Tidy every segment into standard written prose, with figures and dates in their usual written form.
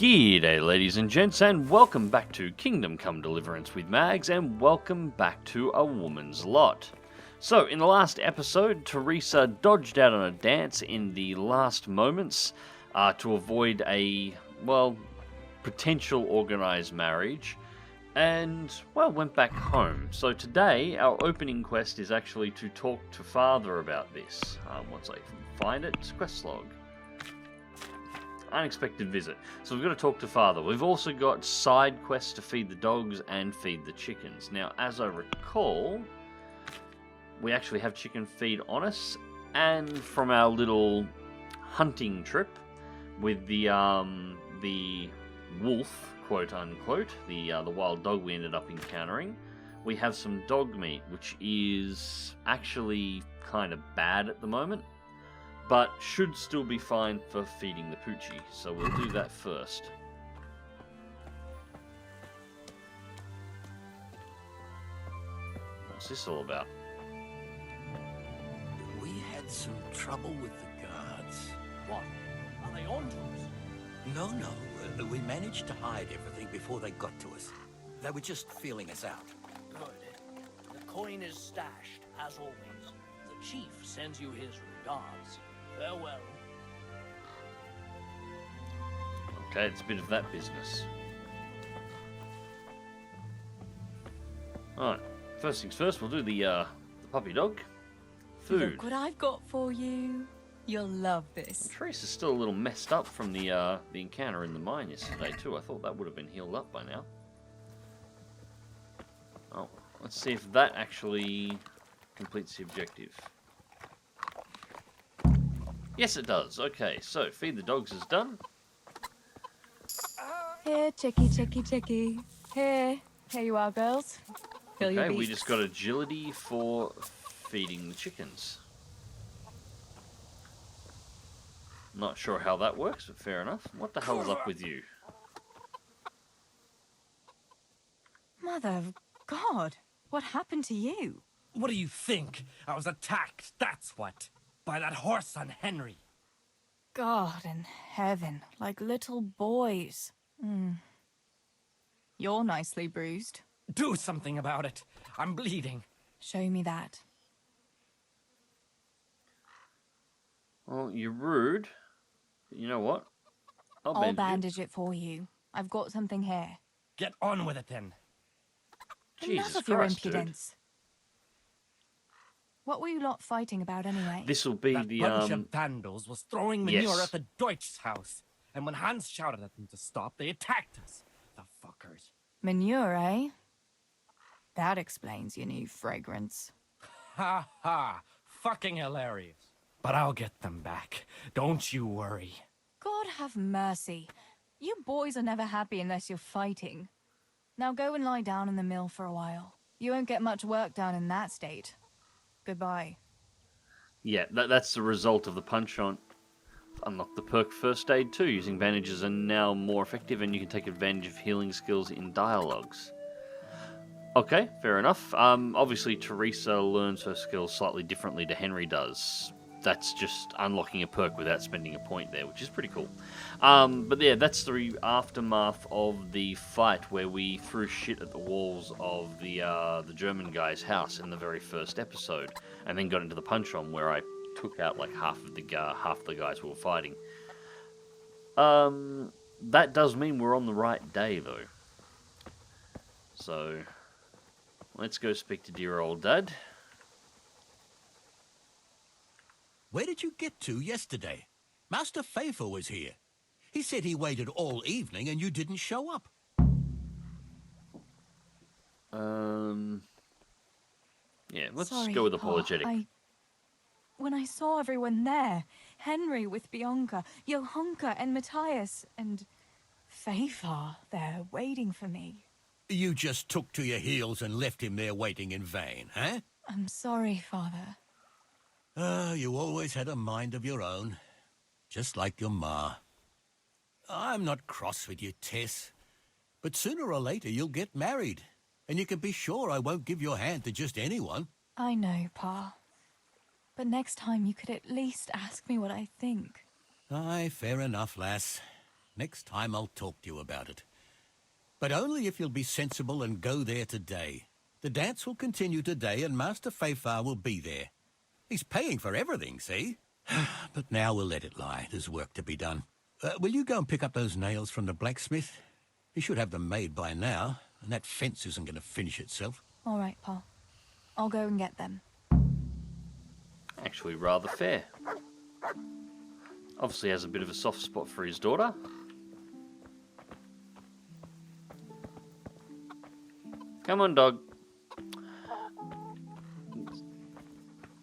G'day ladies and gents, and welcome back to Kingdom Come Deliverance with Mags, and welcome back to A Woman's Lot. So, in the last episode, Teresa dodged out on a dance in the last moments to avoid a, well, potential organised marriage, and, well, went back home. So today, our opening quest is actually to talk to Father about this. Once I can find it, quest log. Unexpected visit. So we've got to talk to Father. We've also got side quests to feed the dogs and feed the chickens. Now, as I recall, we actually have chicken feed on us, and from our little hunting trip with the wolf, quote unquote, the wild dog we ended up encountering, we have some dog meat, which is actually kind of bad at the moment, but should still be fine for feeding the Poochie, so we'll do that first. What's this all about? We had some trouble with the guards. What? Are they on to us? No. We managed to hide everything before they got to us. They were just feeling us out. Good. The coin is stashed, as always. The chief sends you his regards. Farewell. Okay, it's a bit of that business. Alright, first things first, we'll do the puppy dog. Food. Look what I've got for you. You'll love this. Teresa's still a little messed up from the encounter in the mine yesterday too. I thought that would have been healed up by now. Oh, let's see if that actually completes the objective. Yes, it does. Okay, so feed the dogs is done. Here, chickie. Here you are, girls. Fill your Okay, we beaks. just got agility for feeding the chickens. Not sure how that works, but fair enough. What the hell's up with you? Mother of God, what happened to you? What do you think? I was attacked, that's what. By that horse on Henry. God in heaven, like little boys. You're nicely bruised. Do something about it. I'm bleeding. Show me that. Well, you're rude. But you know what? I'll bandage it for you. I've got something here. Get on with it then. Jesus Enough of your Christ, dude. impudence. What were you lot fighting about anyway? This will be That the bunch of vandals was throwing manure yes. at the Deutsch's house. And when Hans shouted at them to stop, they attacked us. The fuckers. Manure, eh? That explains your new fragrance. Ha ha. Fucking hilarious. But I'll get them back. Don't you worry. God have mercy. You boys are never happy unless you're fighting. Now go and lie down in the mill for a while. You won't get much work done in that state. Goodbye. Yeah, that's the result of the punch-on. Unlock the perk First Aid too. Using bandages are now more effective, and you can take advantage of healing skills in dialogues. Okay, fair enough. Obviously, Teresa learns her skills slightly differently to Henry does. That's just unlocking a perk without spending a point there, which is pretty cool. But yeah, that's the aftermath of the fight where we threw shit at the walls of the German guy's house in the very first episode, and then got into the punch-on where I took out like half the guys we were fighting. That does mean we're on the right day though. So let's go speak to dear old Dad. Where did you get to yesterday? Master Faithful was here. He said he waited all evening and you didn't show up. Yeah, let's Sorry, go with Pa. apologetic. When I saw everyone there, Henry with Bianca, Johanka and Matthias, and Faithful there waiting for me. You just took to your heels and left him there waiting in vain, huh? I'm sorry, Father. You always had a mind of your own. Just like your ma. I'm not cross with you, Tess. But sooner or later you'll get married. And you can be sure I won't give your hand to just anyone. I know, Pa. But next time you could at least ask me what I think. Aye, fair enough, lass. Next time I'll talk to you about it. But only if you'll be sensible and go there today. The dance will continue today and Master Fayfar will be there. He's paying for everything, see? But now we'll let it lie. There's work to be done. Will you go and pick up those nails from the blacksmith? He should have them made by now, and that fence isn't going to finish itself. All right, Pa. I'll go and get them. Actually rather fair. Obviously has a bit of a soft spot for his daughter. Come on, dog.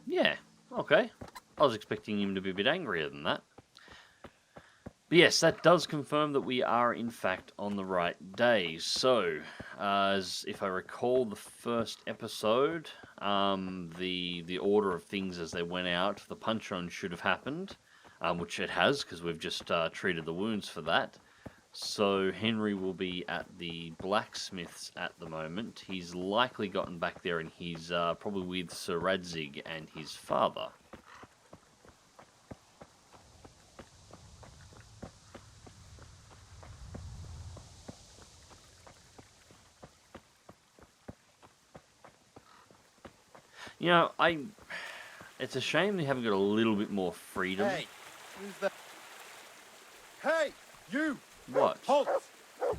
Yeah, okay. I was expecting him to be a bit angrier than that. But yes, that does confirm that we are in fact on the right day. So, as if I recall the first episode, the order of things as they went out, the punch-on should have happened, which it has, because we've just treated the wounds for that. So Henry will be at the blacksmith's at the moment. He's likely gotten back there and he's probably with Sir Radzig and his father. You know, it's a shame they haven't got a little bit more freedom. Hey, who's that? Hey, you! What? Halt!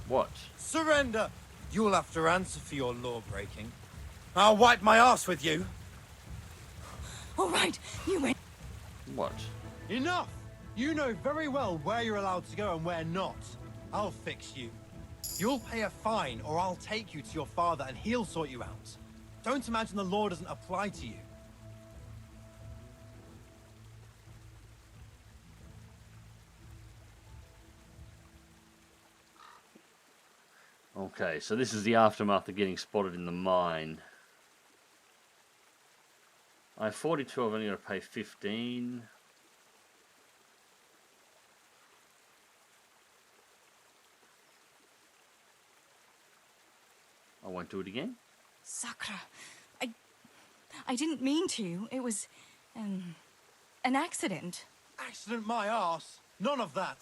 What? Surrender! You'll have to answer for your law breaking. I'll wipe my ass with you. All right, you win. What? Enough! You know very well where you're allowed to go and where not. I'll fix you. You'll pay a fine or I'll take you to your father and he'll sort you out. Don't imagine the law doesn't apply to you. Okay, so this is the aftermath of getting spotted in the mine. I have 42, I've only got to pay 15. I won't do it again. Sakra, I didn't mean to. It was, an accident. Accident my ass. None of that.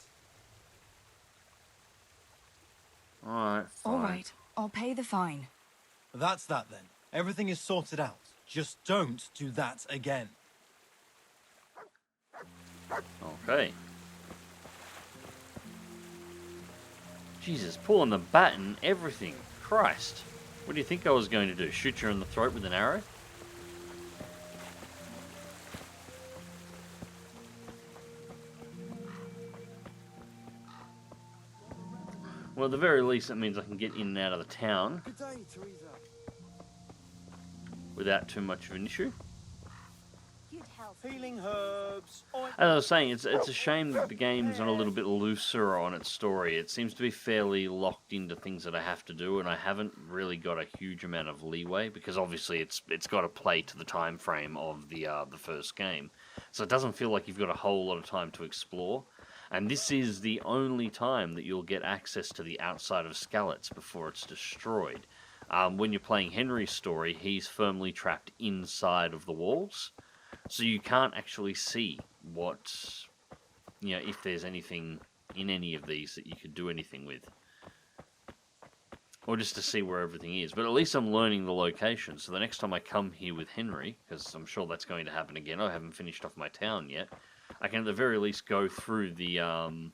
Alright, fine. All right, I'll pay the fine. That's that then. Everything is sorted out. Just don't do that again. Okay. Jesus, pulling the bat and everything. Christ. What do you think I was going to do? Shoot you in the throat with an arrow? Well, at the very least, that means I can get in and out of the town Good day, Teresa. without too much of an issue. Healing herbs. As I was saying, it's a shame that the game's not a little bit looser on its story. It seems to be fairly locked into things that I have to do, and I haven't really got a huge amount of leeway because obviously it's got to play to the time frame of the first game, so it doesn't feel like you've got a whole lot of time to explore. And this is the only time that you'll get access to the outside of Skalitz before it's destroyed. When you're playing Henry's story, he's firmly trapped inside of the walls. So you can't actually see what, you know, if there's anything in any of these that you could do anything with. Or just to see where everything is. But at least I'm learning the location. So the next time I come here with Henry, because I'm sure that's going to happen again, I haven't finished off my town yet, I can at the very least go through the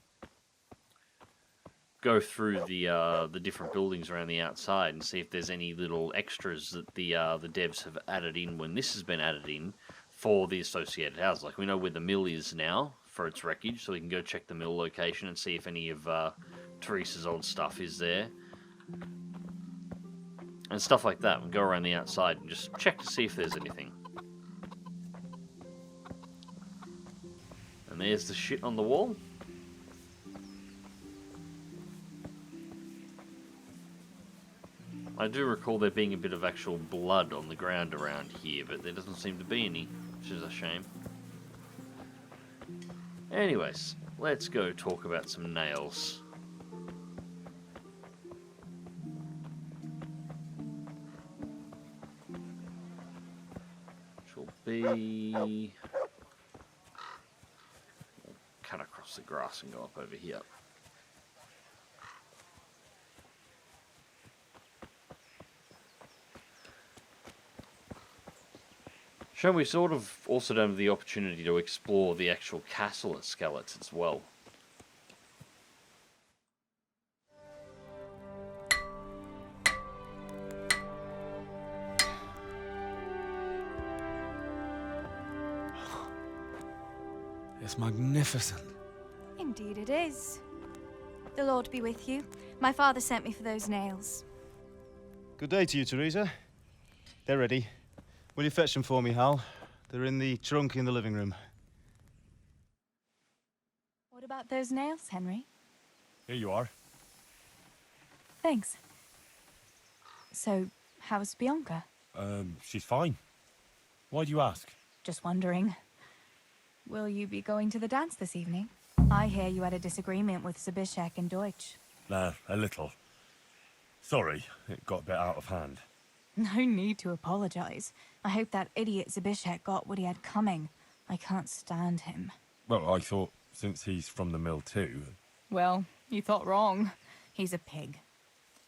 different buildings around the outside and see if there's any little extras that the devs have added in when this has been added in for the associated houses. Like, we know where the mill is now for its wreckage, so we can go check the mill location and see if any of Teresa's old stuff is there. And stuff like that. We go around the outside and just check to see if there's anything. And there's the shit on the wall. I do recall there being a bit of actual blood on the ground around here, but there doesn't seem to be any, which is a shame. Anyways, let's go talk about some nails. Which will be... cut across the grass and go up over here. Sure, we sort of also don't have the opportunity to explore the actual castle at Skalitz as well. It's magnificent. Indeed it is. The Lord be with you. My father sent me for those nails. Good day to you, Teresa. They're ready. Will you fetch them for me, Hal? They're in the trunk in the living room. What about those nails, Henry? Here you are. Thanks. So, how's Bianca? She's fine. Why do you ask? Just wondering. Will you be going to the dance this evening? I hear you had a disagreement with Zbyszek and Deutsch. A little. Sorry, it got a bit out of hand. No need to apologize. I hope that idiot Zbyszek got what he had coming. I can't stand him. Well, I thought since he's from the mill too. Well, you thought wrong. He's a pig.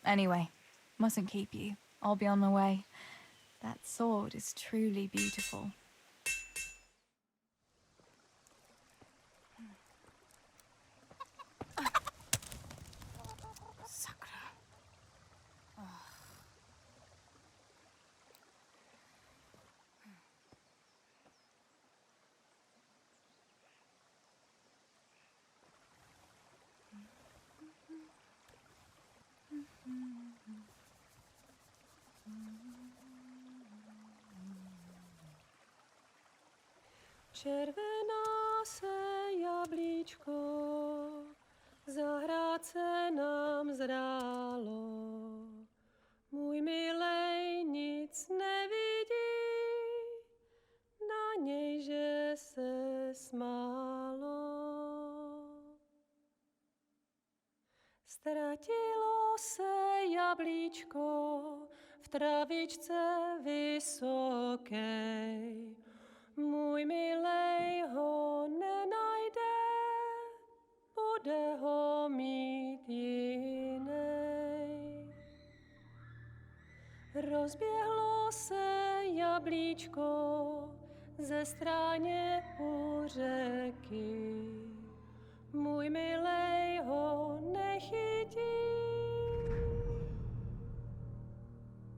Anyway, mustn't keep you. I'll be on my way. That sword is truly beautiful. Červená se jablíčko, zahrát se nám zrálo. Můj milej nic nevidí, na něj, že se smálo. Ztratilo se jablíčko v travičce vysokej. Můj milej ho nenajde, bude ho mít jinej. Rozběhlo se jablíčko ze stráně u řeky. Můj milej ho nechytí,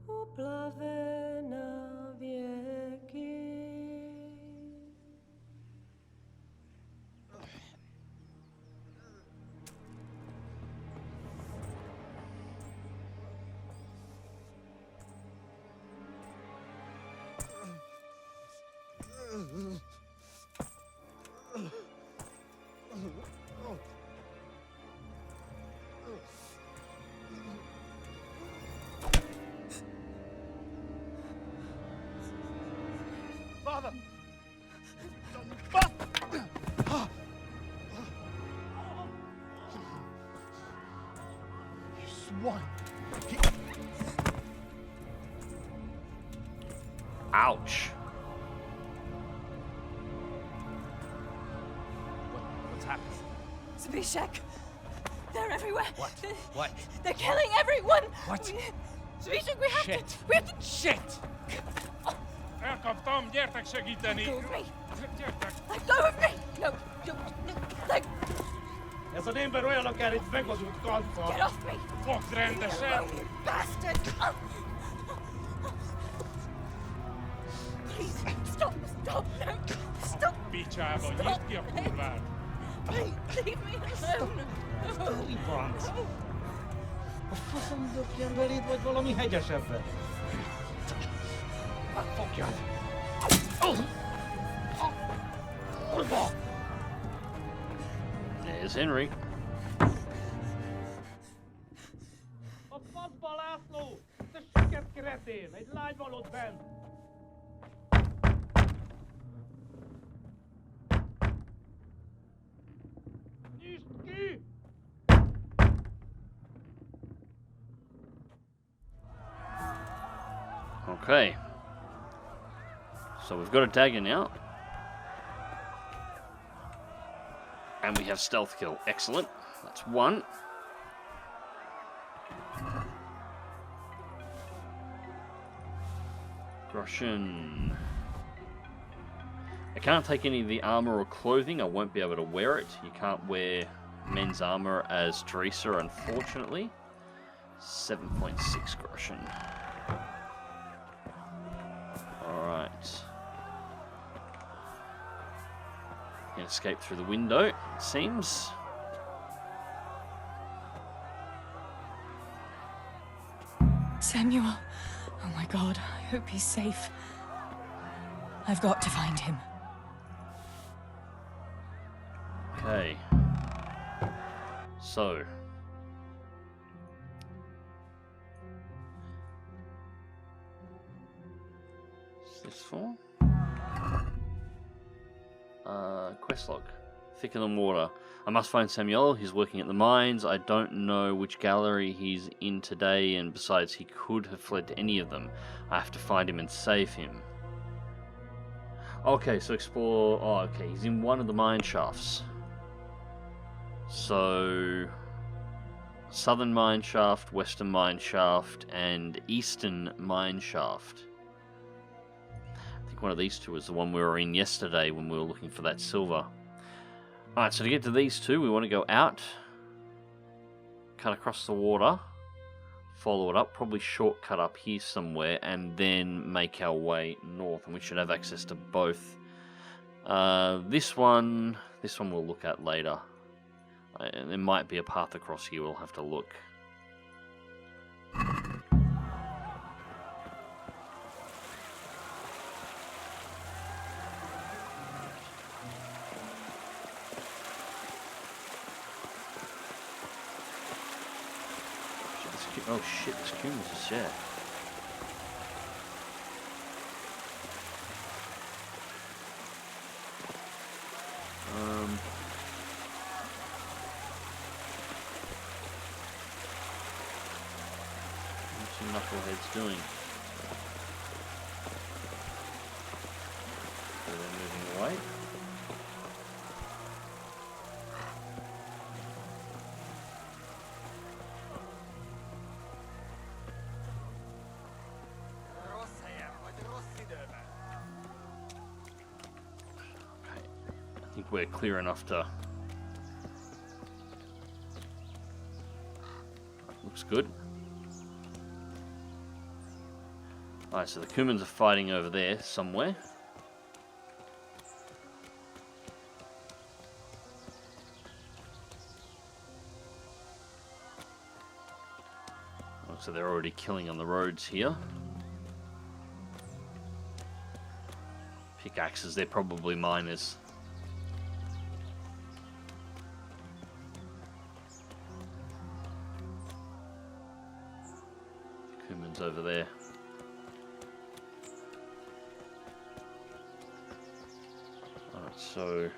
uplave na věky. Father! You swine! Ouch. What's happened? Zbyszek! They're everywhere! What? They're killing everyone! What? Zbyszek, we have Shit. to... We have to... Shit! Elkaptam, gyertek segíteni! Go with me! Gyertek! Let go of me! No, no, let... Ez az ember olyan akár egy megazult kalfa! Get off me! Fogd rendesen! You bastard! Please, stop, stop, no! Stop! Picsába, nyisd ki a kurvát! Please, leave me alone! Talibanc! A faszom döpjen beléd, vagy valami hegyesebben? Fogjad! There's Henry. A faszba, László! Te süket kretén! Egy lány van ott bent! Nyisd ki! Okay. So we've got a dagger now. And we have stealth kill. Excellent. That's one. Groschen. I can't take any of the armor or clothing. I won't be able to wear it. You can't wear men's armor as Teresa, unfortunately. 7.6 Groschen. Alright. Can escape through the window, it seems. Samuel. Oh my god, I hope he's safe. I've got to find him. Okay. So. What's this for? Quest log. Thicker than water. I must find Samuel. He's working at the mines. I don't know which gallery he's in today, and besides, he could have fled to any of them. I have to find him and save him. Okay, so explore... Oh, okay, he's in one of the mine shafts. So... Southern mine shaft, western mine shaft, and eastern mine shaft. I think one of these two was the one we were in yesterday when we were looking for that silver. Alright, so to get to these two, we want to go out, cut across the water, follow it up, probably shortcut up here somewhere, and then make our way north, and we should have access to both. This one we'll look at later. There might be a path across here, we'll have to look. Oh shit, this cumin's just there. What's some knuckleheads doing? So they're moving away. I think we're clear enough to... Looks good. Alright, so the Kumans are fighting over there somewhere. So they're already killing on the roads here. Pickaxes, they're probably miners. Kumans over there. Alright, so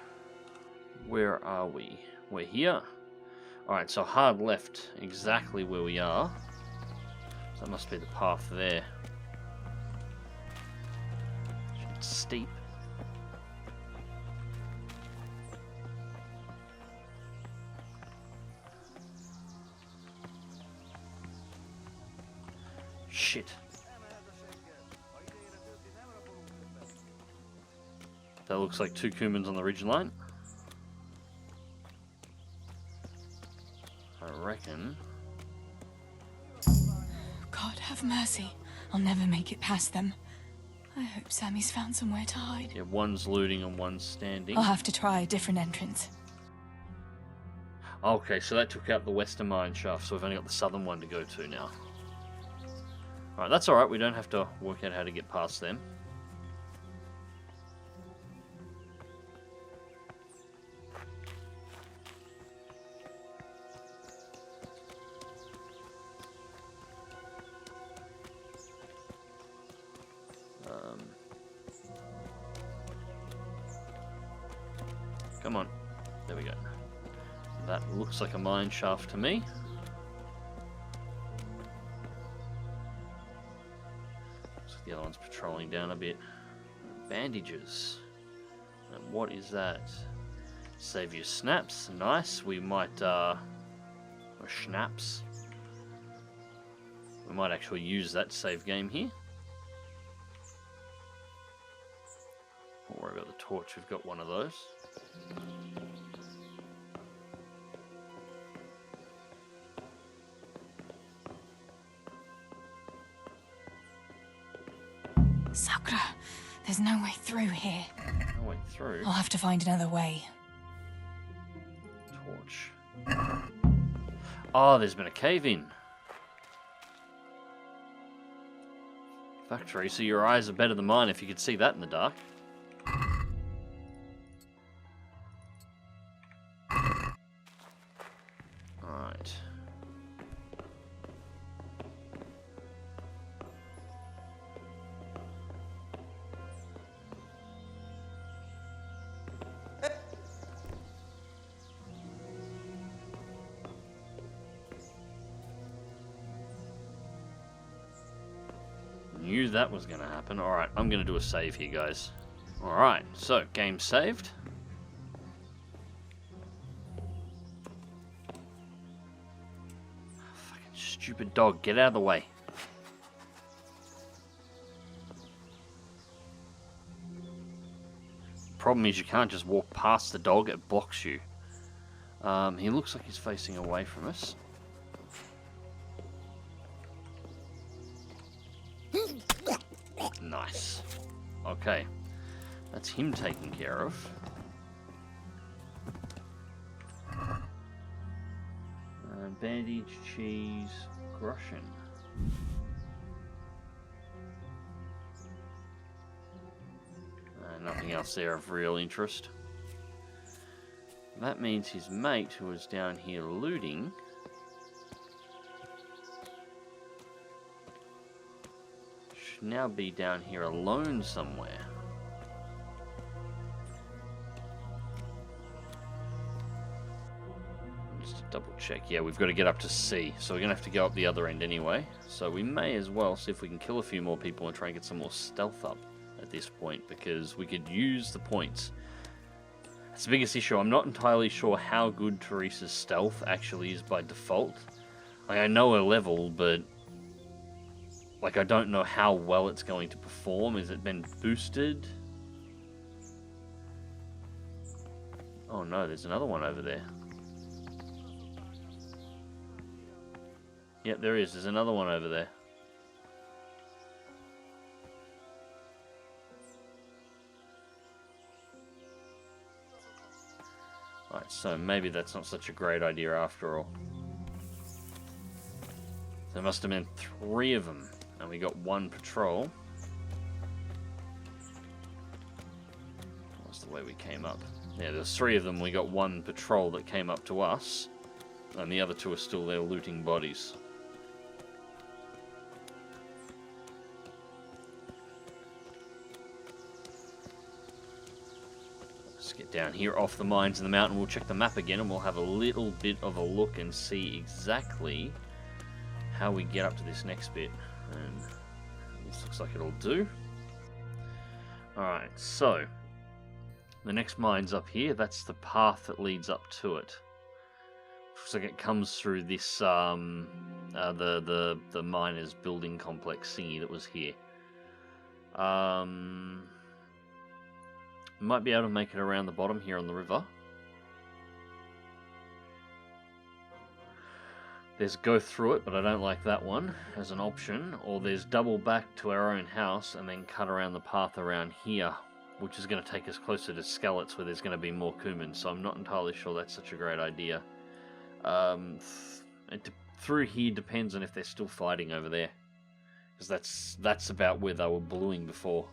where are we? We're here. Alright, so hard left, exactly where we are. So that must be the path there. It's steep. Shit. That looks like two Kumans on the ridge line. I reckon. God have mercy. I'll never make it past them. I hope Sammy's found somewhere to hide. Yeah, one's looting and one's standing. I'll have to try a different entrance. Okay, so that took out the western mine shaft, so we've only got the southern one to go to now. Alright, that's alright, we don't have to work out how to get past them. Come on. There we go. That looks like a mine shaft to me. Looks like the other one's patrolling down a bit. Bandages. And what is that? Save your snaps. Nice. We might, or schnapps. We might actually use that to save game here. worry about the torch, we've got one of those. Sakura, there's no way through here. No way through? I'll have to find another way. Torch. Oh, there's been a cave-in. Factory, so your eyes are better than mine if you could see that in the dark. Alright. Knew that was going to happen. Alright, I'm going to do a save here, guys. Alright, so, game saved. Fucking stupid dog, get out of the way. Problem is you can't just walk past the dog, it blocks you. He looks like he's facing away from us. Nice. Okay. That's him taken care of. Bandage, cheese, Russian. Nothing else there of real interest. That means his mate, who was down here looting, should now be down here alone somewhere. Just to double check. Yeah, we've got to get up to C, so we're going to have to go up the other end anyway. So we may as well see if we can kill a few more people and try and get some more stealth up at this point, because we could use the points. That's the biggest issue. I'm not entirely sure how good Teresa's stealth actually is by default. Like, I know her level, but like, I don't know how well it's going to perform. Has it been boosted? Oh no, there's another one over there. Yep, there is. There's another one over there. Alright, so maybe that's not such a great idea after all. There must have been 3 of them, and we got 1 patrol. That's the way we came up. Yeah, there's 3 of them, we got 1 patrol that came up to us, and the other 2 are still there looting bodies. Get down here off the mines in the mountain. We'll check the map again and we'll have a little bit of a look and see exactly how we get up to this next bit. And this looks like it'll do. Alright, so the next mine's up here. That's the path that leads up to it. Looks like it comes through this the miners building complex thingy that was here. Might be able to make it around the bottom here on the river. There's go through it, but I don't like that one as an option. Or there's double back to our own house and then cut around the path around here, which is going to take us closer to Skalitz, where there's going to be more Kumans. So I'm not entirely sure that's such a great idea. Through here depends on if they're still fighting over there, because that's about where they were bluing before.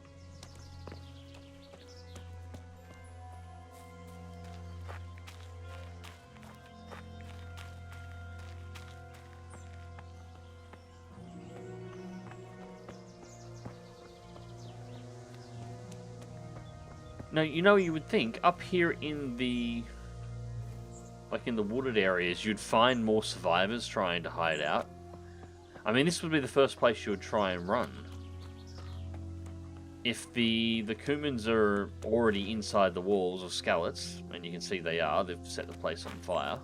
Now, you know, you would think up here in the, like in the wooded areas, you'd find more survivors trying to hide out. I mean, this would be the first place you would try and run. If the Kumans are already inside the walls of Skalitz, and you can see they are, they've set the place on fire.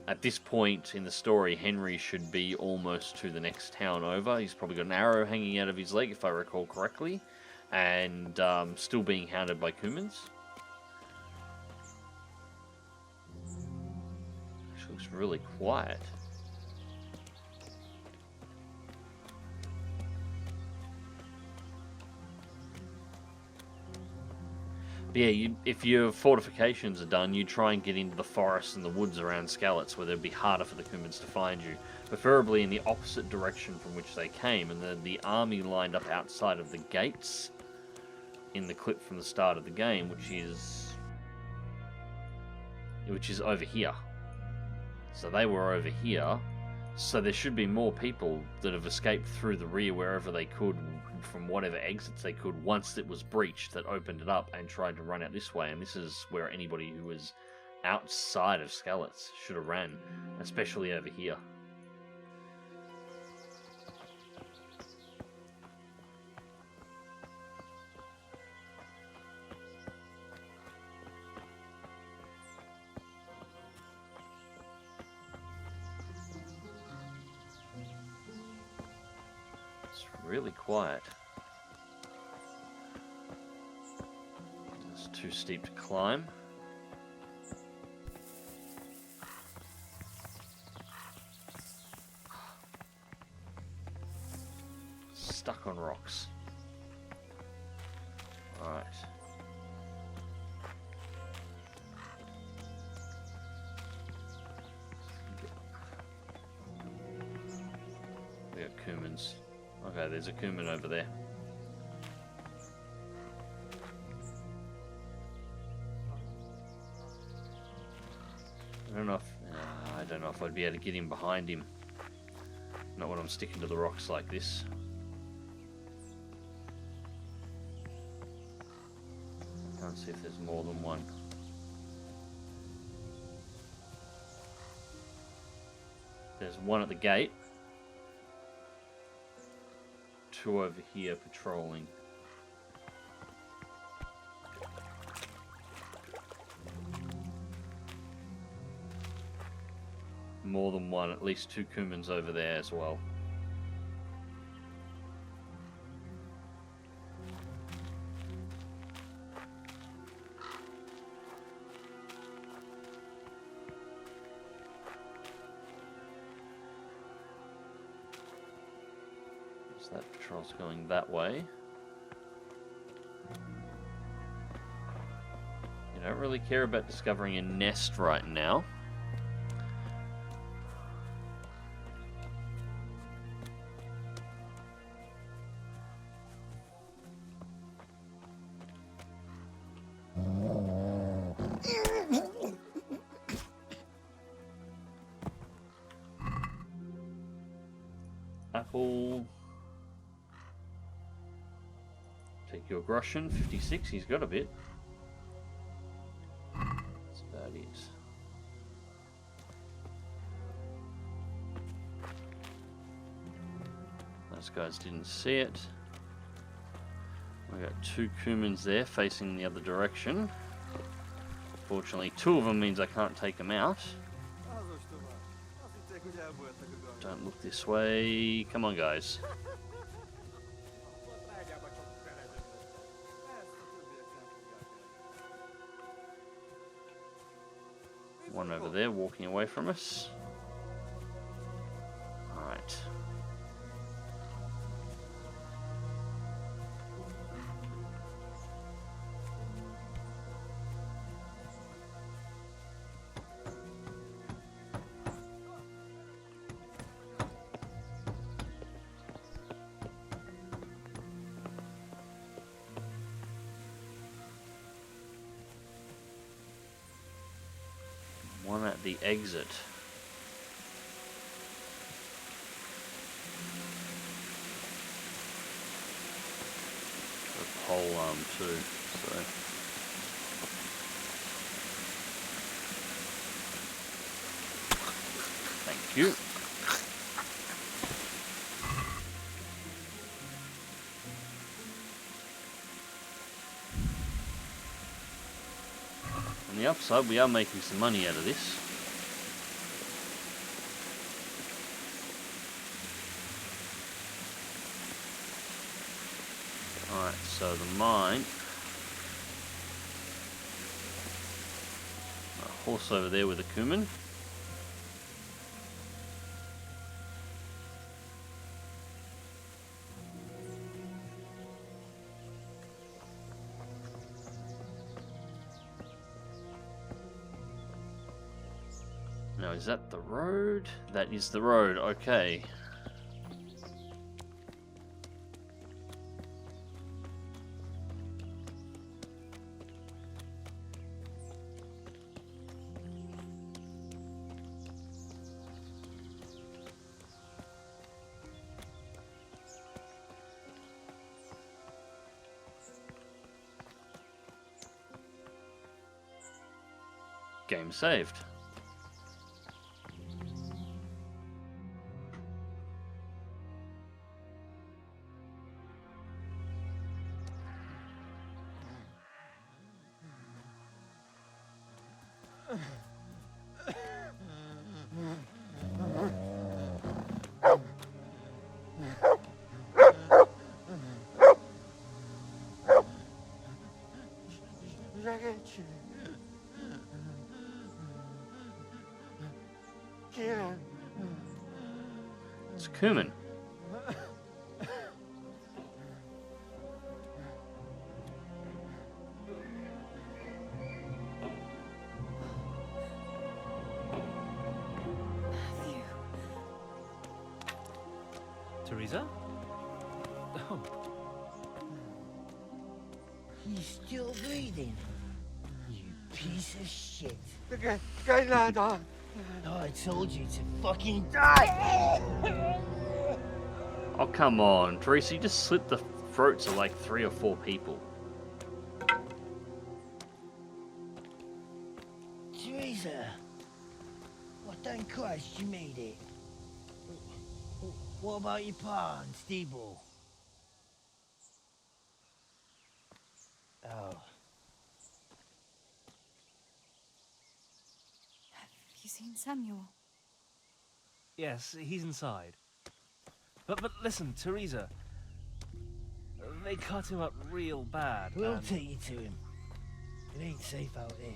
At this point in the story, Henry should be almost to the next town over. He's probably got an arrow hanging out of his leg, if I recall correctly. and still being hounded by Kumans. Which looks really quiet. But yeah, if your fortifications are done, you try and get into the forests and the woods around Skalitz, where it'd be harder for the Kumans to find you. Preferably in the opposite direction from which they came, and the army lined up outside of the gates in the clip from the start of the game, which is over here. So they were over here. So there should be more people that have escaped through the rear wherever they could, from whatever exits they could, once it was breached, that opened it up and tried to run out this way. And this is where anybody who was outside of Skalitz should have ran, especially over here. Really quiet. It's too steep to climb. Stuck on rocks. Alright. We got Kumans. Okay, there's a Kuman over there. I don't know if I'd be able to get in behind him. Not when I'm sticking to the rocks like this. I can't see if there's more than one. There's one at the gate. Two over here patrolling. More than one, at least two Kumans over there as well. That patrol's going that way. You don't really care about discovering a nest right now. Apple. Take your Groshan, 56, he's got a bit. That's about it. Those guys didn't see it. We got two Kumans there facing the other direction. Fortunately, two of them means I can't take them out. Don't look this way. Come on, guys. One over there walking away from us. Alright. One at the exit. A pole arm too, so. Thank you. On the upside, we are making some money out of this. Alright, so the mine. A horse over there with a cumin. Now, is that the road? That is the road, okay. Game saved. It's cumin. Teresa? Oh. He's still breathing. You piece of shit. Oh, I told you to fucking die! Oh, come on, Teresa, you just slit the throats of like 3 or 4 people. Teresa! Well, thank Christ you made it. What about your pa and Steve-O? Oh. Have you seen Samuel? Yes, he's inside. But listen, Teresa. They cut him up real bad. We'll and... take you to him. It ain't safe out there.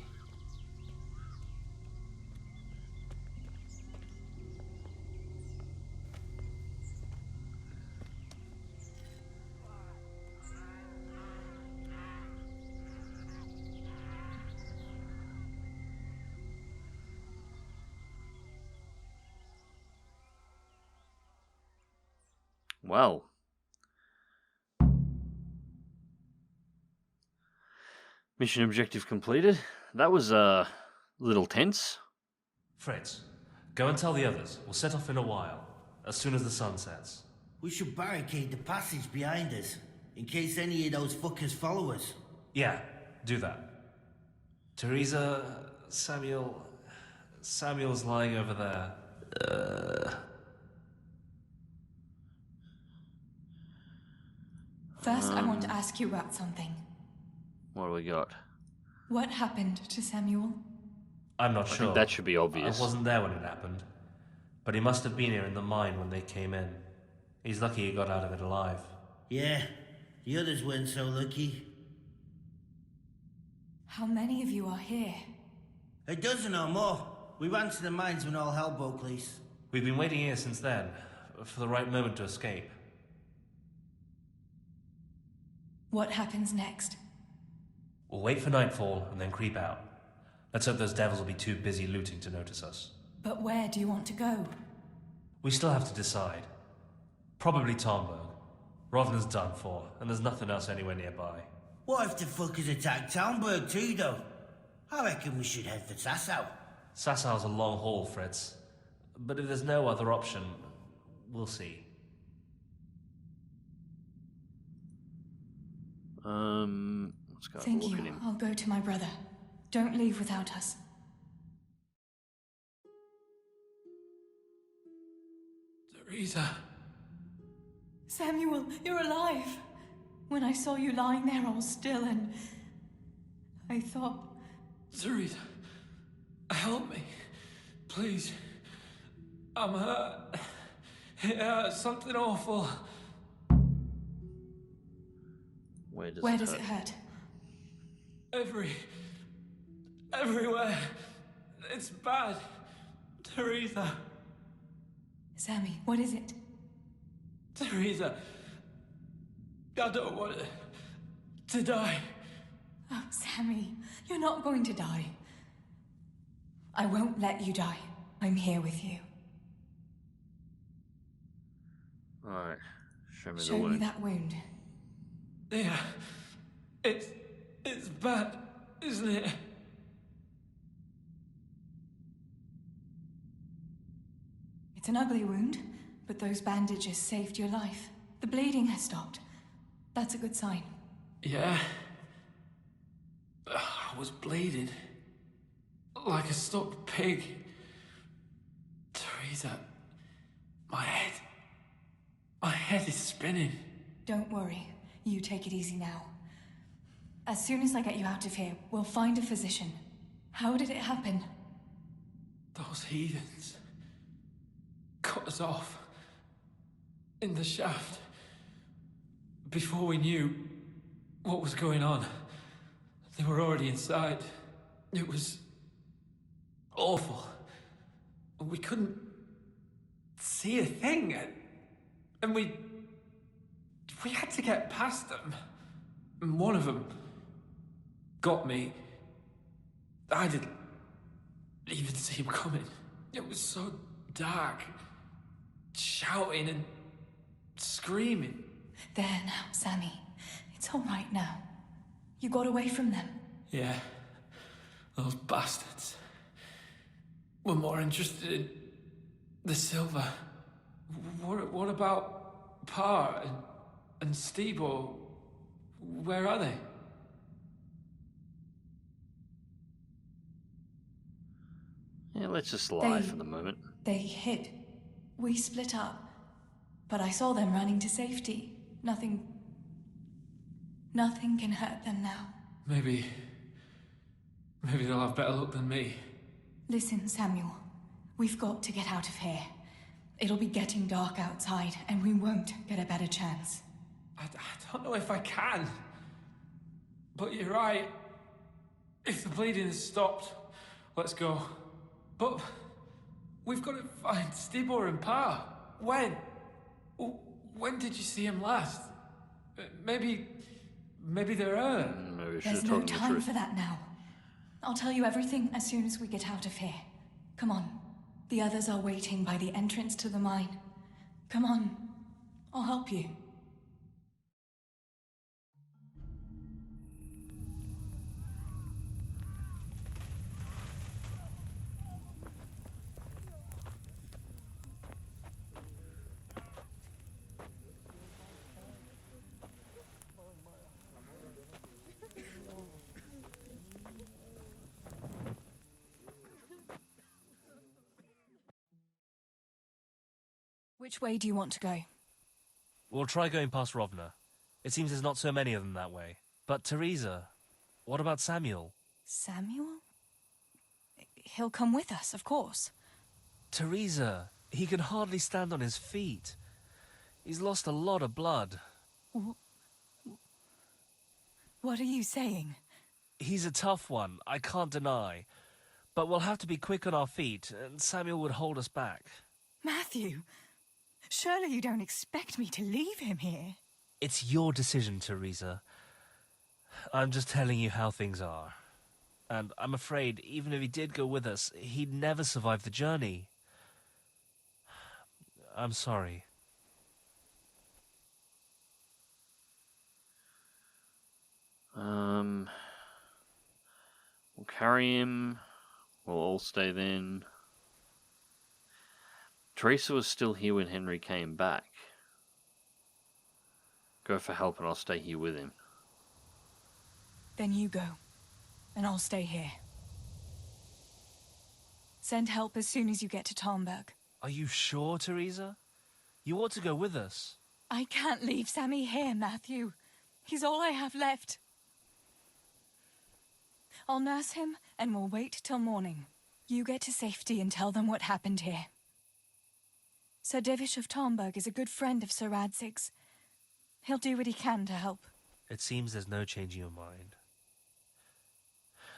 Well. Mission objective completed. That was a little tense. Fritz, go and tell the others. We'll set off in a while, as soon as the sun sets. We should barricade the passage behind us, in case any of those fuckers follow us. Yeah, do that. Teresa, Samuel's lying over there. First, I want to ask you about something. What do we got? What happened to Samuel? I'm not I sure. think that should be obvious. I wasn't there when it happened. But he must have been here in the mine when they came in. He's lucky he got out of it alive. Yeah, the others weren't so lucky. How many of you are here? A dozen or more. We ran to the mines when all hell broke loose. We've been waiting here since then, for the right moment to escape. What happens next? We'll wait for nightfall and then creep out. Let's hope those devils will be too busy looting to notice us. But where do you want to go? We still have to decide. Probably Tomberg. Rovna's done for, and there's nothing else anywhere nearby. What if the fuckers attack Townburg too, though? I reckon we should head for Sasau. Sassau's a long haul, Fritz. But if there's no other option, we'll see. Let's go have a Thank look you. at him. I'll go to my brother. Don't leave without us. Teresa. Samuel, you're alive. When I saw you lying there all still and... I thought... Teresa, help me. Please. I'm hurt. It hurts something awful. Where does Where it does hurt? it hurt? Everywhere. It's bad. Teresa. Sammy, what is it? Teresa. I don't want to die. Oh, Sammy, you're not going to die. I won't let you die. I'm here with you. Alright, show me the Show me wound. that wound. Yeah. It's bad, isn't it? It's an ugly wound, but those bandages saved your life. The bleeding has stopped. That's a good sign. Yeah. I was bleeding. Like a stuck pig. Teresa, my head is spinning. Don't worry. You take it easy now. As soon as I get you out of here, we'll find a physician. How did it happen? Those heathens cut us off in the shaft before we knew what was going on. They were already inside. It was awful. We couldn't see a thing, and we had to get past them. And one of them got me. I didn't even see him coming. It was so dark, shouting and screaming. There now, Sammy. It's all right now. You got away from them. Yeah, those bastards were more interested in the silver. What about Pa and Stebo? Where are they? Yeah, let's just lie for the moment. They hid. We split up. But I saw them running to safety. Nothing can hurt them now. Maybe they'll have better luck than me. Listen, Samuel. We've got to get out of here. It'll be getting dark outside, and we won't get a better chance. I don't know if I can. But you're right. If the bleeding has stopped, let's go. But we've got to find Stibor and Pa. When? When did you see him last? Maybe they're hurt. Maybe we should There's have no told them the time truth. for that now. I'll tell you everything as soon as we get out of here. Come on. The others are waiting by the entrance to the mine. Come on. I'll help you. Which way do you want to go? We'll try going past Rovna. It seems there's not so many of them that way. But Teresa, what about Samuel? Samuel? He'll come with us, of course. Teresa, he can hardly stand on his feet. He's lost a lot of blood. What are you saying? He's a tough one, I can't deny. But we'll have to be quick on our feet, and Samuel would hold us back. Matthew, surely you don't expect me to leave him here? It's your decision, Teresa. I'm just telling you how things are. And I'm afraid, even if he did go with us, he'd never survive the journey. I'm sorry. We'll carry him. We'll all stay then. Teresa was still here when Henry came back. Go for help and I'll stay here with him. Then you go, and I'll stay here. Send help as soon as you get to Talmberg. Are you sure, Teresa? You ought to go with us. I can't leave Sammy here, Matthew. He's all I have left. I'll nurse him, and we'll wait till morning. You get to safety and tell them what happened here. Sir Divish of Talmberg is a good friend of Sir Radzig's. He'll do what he can to help. It seems there's no changing your mind.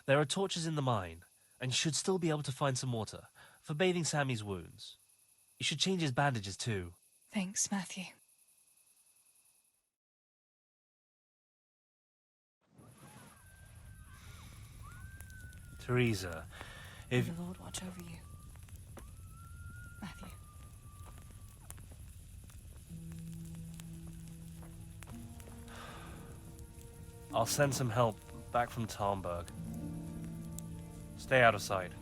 There are torches in the mine, and you should still be able to find some water for bathing Sammy's wounds. You should change his bandages too. Thanks, Matthew. Teresa, if... May the Lord watch over you. Matthew. I'll send some help back from Talmberg. Stay out of sight.